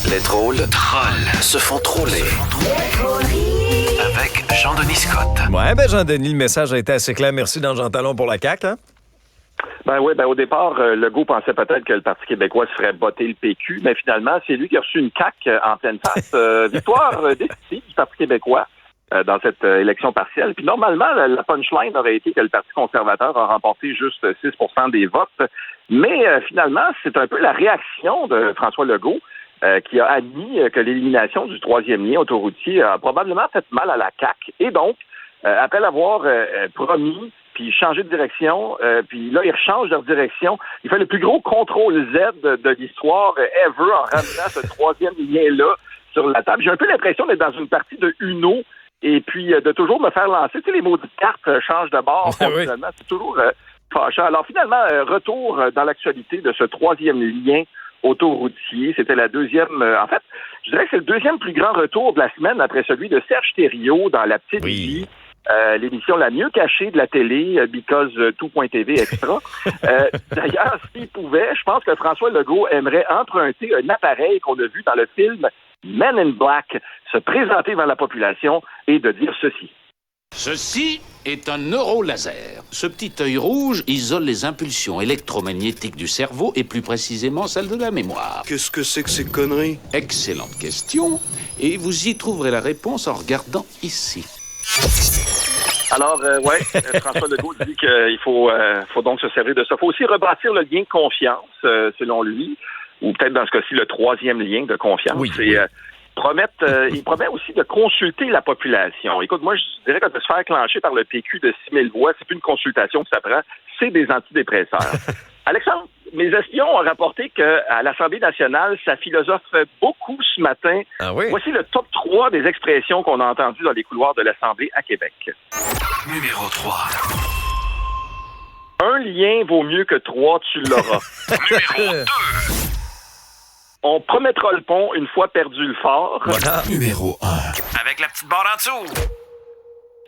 Les drôles se font troller. Avec Jean-Denis Scott. Ouais, Jean-Denis, le message a été assez clair. Merci dans Jean Talon pour la CAQ, hein? Au départ, Legault pensait peut-être que le Parti québécois se ferait botter le PQ, mais finalement, c'est lui qui a reçu une CAQ en pleine face. Victoire décisive du Parti québécois dans cette élection partielle. Puis normalement, la punchline aurait été que le Parti conservateur a remporté juste 6% des votes. Mais finalement, c'est un peu la réaction de François Legault qui a admis que l'élimination du troisième lien autoroutier a probablement fait mal à la CAQ. Et donc, après l'avoir promis, puis changer de direction, puis là, ils rechangent leur direction. Il fait le plus gros contrôle Z de l'histoire ever en ramenant ce troisième lien-là sur la table. J'ai un peu l'impression d'être dans une partie de Uno et puis de toujours me faire lancer. Tu sais, les maudites cartes changent de bord. Finalement, c'est toujours fâchant. Alors finalement, retour dans l'actualité de ce troisième lien autoroutier. C'était la deuxième... en fait, je dirais que c'est le deuxième plus grand retour de la semaine après celui de Serge Thériault dans La Petite Vie. L'émission la mieux cachée de la télé, because tout.tv extra. D'ailleurs, s'il pouvait, je pense que François Legault aimerait emprunter un appareil qu'on a vu dans le film Men in Black, se présenter devant la population et de dire ceci. Ceci est un neurolaser. Ce petit œil rouge isole les impulsions électromagnétiques du cerveau et plus précisément celles de la mémoire. Qu'est-ce que c'est que ces conneries? Excellente question. Et vous y trouverez la réponse en regardant ici. Alors, François Legault dit qu'il faut donc se servir de ça. Il faut aussi rebâtir le lien de confiance, selon lui, ou peut-être dans ce cas-ci, le troisième lien de confiance. Il promet aussi de consulter la population. Écoute, moi, je dirais que de se faire clencher par le PQ de 6 000 voix, c'est plus une consultation que ça prend, c'est des antidépresseurs. Alexandre, mes espions ont rapporté qu'à l'Assemblée nationale, ça philosophe beaucoup ce matin. Ah oui? Voici le top 3 des expressions qu'on a entendues dans les couloirs de l'Assemblée à Québec. Numéro 3. Un lien vaut mieux que 3, tu l'auras. Numéro 2. On promettra le pont une fois perdu le fort. Voilà. Numéro 1. Avec la petite barre en dessous.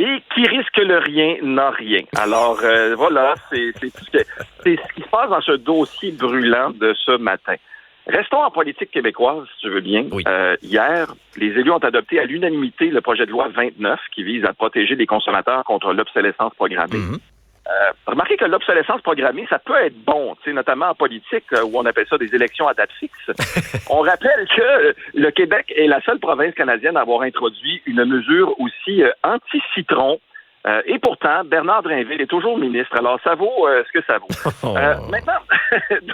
Et qui risque le rien n'a rien. Alors, voilà, c'est ce qui se passe dans ce dossier brûlant de ce matin. Restons en politique québécoise, si tu veux bien. Oui. Hier, les élus ont adopté à l'unanimité le projet de loi 29 qui vise à protéger les consommateurs contre l'obsolescence programmée. Mm-hmm. Remarquez que l'obsolescence programmée, ça peut être bon, notamment en politique, où on appelle ça des élections à date fixe. On rappelle que le Québec est la seule province canadienne à avoir introduit une mesure aussi anti-citron. Et pourtant, Bernard Drinville est toujours ministre, alors ça vaut ce que ça vaut. Maintenant,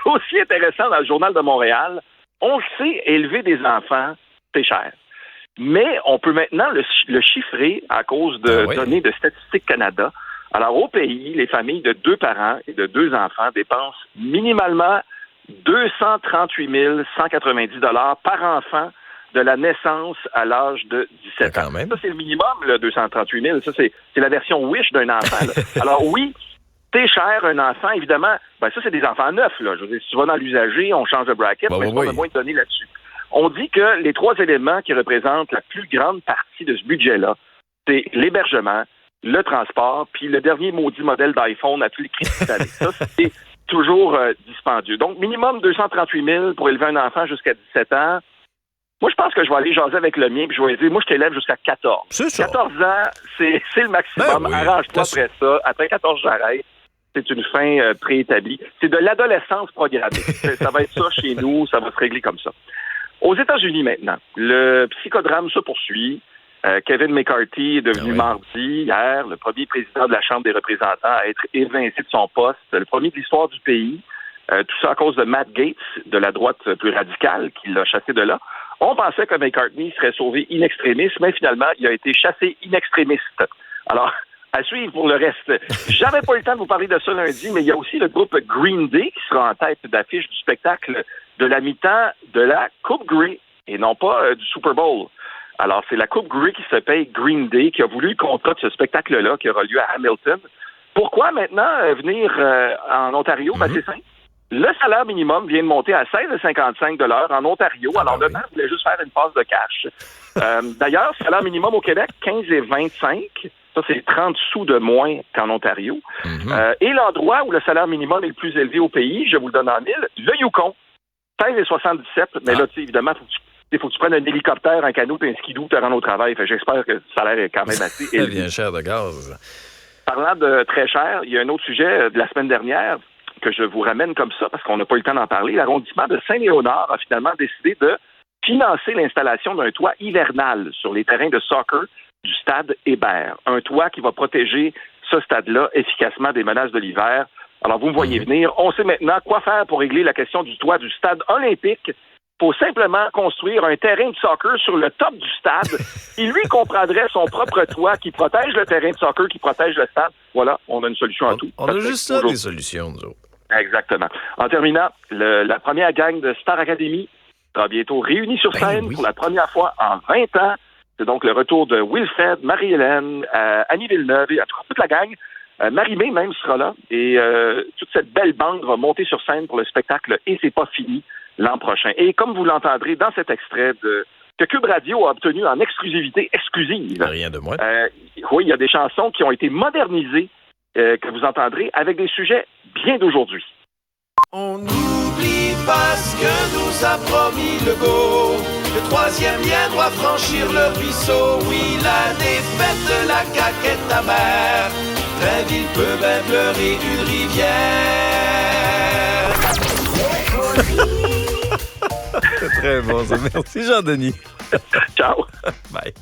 dossier intéressant dans le Journal de Montréal, on sait élever des enfants, c'est cher. Mais on peut maintenant le chiffrer à cause de données de Statistique Canada. Alors, au pays, les familles de 2 parents et de 2 enfants dépensent minimalement 238 190 $ par enfant de la naissance à l'âge de 17 ans. Ça, c'est le minimum, le 238 000. Ça, c'est la version Wish d'un enfant. Alors, oui, c'est cher, un enfant, évidemment. Ça, c'est des enfants neufs. Là. Je veux dire, si tu vas dans l'usager, on change de bracket, mais on a moins de données là-dessus. On dit que les 3 éléments qui représentent la plus grande partie de ce budget-là, c'est l'hébergement, le transport, puis le dernier maudit modèle d'iPhone à tous les prix cette année. Ça, c'est toujours dispendieux. Donc, minimum 238 000 pour élever un enfant jusqu'à 17 ans. Moi, je pense que je vais aller jaser avec le mien, puis je vais dire, moi, je t'élève jusqu'à 14. C'est ça. 14 ans, c'est le maximum. Ben oui, arrange-toi après ça. Après 14, j'arrête. C'est une fin préétablie. C'est de l'adolescence programmée. Ça va être ça chez nous, ça va se régler comme ça. Aux États-Unis, maintenant, le psychodrame se poursuit. Kevin McCarthy est devenu mardi, hier, le premier président de la Chambre des représentants à être évincé de son poste, le premier de l'histoire du pays. Tout ça à cause de Matt Gaetz, de la droite plus radicale, qui l'a chassé de là. On pensait que McCarthy serait sauvé in extremis, mais finalement, il a été chassé in extremis. Alors, à suivre pour le reste. J'avais pas eu le temps de vous parler de ça lundi, mais il y a aussi le groupe Green Day qui sera en tête d'affiche du spectacle de la mi-temps de la Coupe Grey, et non pas du Super Bowl. Alors, c'est la Coupe Grey qui se paye Green Day, qui a voulu le contrat de ce spectacle-là, qui aura lieu à Hamilton. Pourquoi maintenant venir en Ontario? C'est simple. Le salaire minimum vient de monter à 16,55 $ en Ontario. Alors, le maire voulait juste faire une passe de cash. D'ailleurs, salaire minimum au Québec, 15,25 $. Ça, c'est 30 sous de moins qu'en Ontario. Et l'endroit où le salaire minimum est le plus élevé au pays, je vous le donne en mille, le Yukon, 16,77 $. Mais là, tu sais, évidemment, il faut que tu il faut que tu prennes un hélicoptère, un canot, puis un skidoo pour te rendre au travail. Fait que j'espère que le salaire est quand même assez Ça élevé. devient cher de gaz. Parlant de très cher, il y a un autre sujet de la semaine dernière que je vous ramène comme ça parce qu'on n'a pas eu le temps d'en parler. L'arrondissement de Saint-Léonard a finalement décidé de financer l'installation d'un toit hivernal sur les terrains de soccer du stade Hébert. Un toit qui va protéger ce stade-là efficacement des menaces de l'hiver. Alors, vous me voyez venir. On sait maintenant quoi faire pour régler la question du toit du stade olympique. Il faut simplement construire un terrain de soccer sur le top du stade. Il lui comprendrait son propre toit qui protège le terrain de soccer, qui protège le stade. Voilà, on a une solution à tout. On a juste ça, des solutions, nous autres. Exactement. En terminant, la première gang de Star Academy sera bientôt réunie sur scène pour la première fois en 20 ans. C'est donc le retour de Wilfred, Marie-Hélène, Annie Villeneuve, et toute la gang. Marie-Mé même sera là. Et toute cette belle bande va monter sur scène pour le spectacle « Et c'est pas fini » l'an prochain. Et comme vous l'entendrez dans cet extrait que Cube Radio a obtenu en exclusive. Rien de moins. Oui, il y a des chansons qui ont été modernisées que vous entendrez avec des sujets bien d'aujourd'hui. On n'oublie pas ce que nous a promis Legault. Le troisième lien doit franchir le ruisseau. Oui, la défaite de la CAQ est amère. Blainville peut bien pleurer une rivière. C'est très bon, ça. Merci, Jean-Denis. Ciao. Bye.